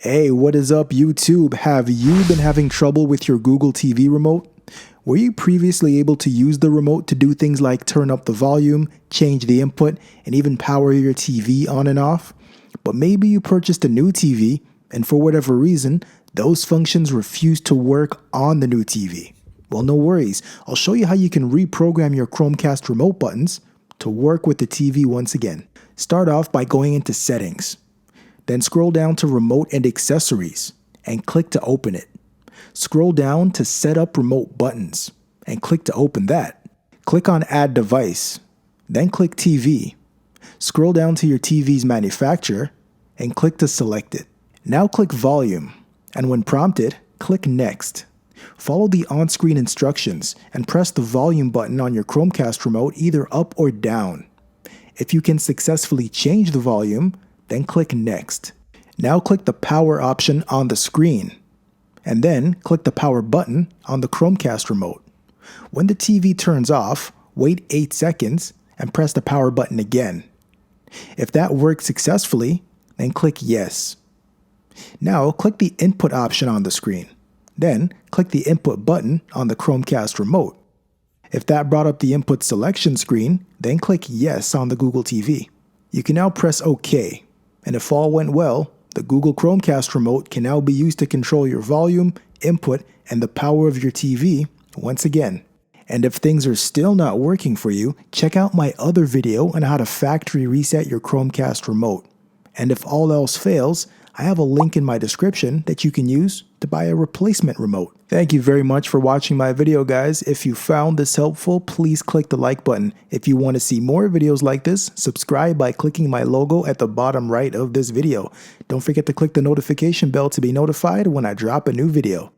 Hey, what is up, YouTube? Have you been having trouble with your Google TV remote? Were you previously able to use the remote to do things like turn up the volume, change the input, and even power your TV on and off? But maybe you purchased a new TV, and for whatever reason, those functions refuse to work on the new TV. Well, no worries. I'll show you how you can reprogram your Chromecast remote buttons to work with the TV once again. Start off by going into Settings. Then scroll down to Remote and Accessories and click to open it. Scroll down to Set up Remote Buttons and click to open that. Click on Add Device, then click TV. Scroll down to your TV's manufacturer and click to select it. Now click Volume, and when prompted, click Next. Follow the on-screen instructions and press the volume button on your Chromecast remote either up or down. If you can successfully change the volume, then click Next. Now click the power option on the screen, and then click the power button on the Chromecast remote. When the TV turns off, wait 8 seconds and press the power button again. If that works successfully, then click Yes. Now click the input option on the screen. Then click the input button on the Chromecast remote. If that brought up the input selection screen, then click Yes on the Google TV. You can now press OK. And if all went well, the Google Chromecast remote can now be used to control your volume, input, and the power of your TV once again. And if things are still not working for you, check out my other video on how to factory reset your Chromecast remote. And if all else fails, I have a link in my description that you can use to buy a replacement remote. Thank you very much for watching my video, guys. If you found this helpful, please click the like button. If you want to see more videos like this, subscribe by clicking my logo at the bottom right of this video. Don't forget to click the notification bell to be notified when I drop a new video.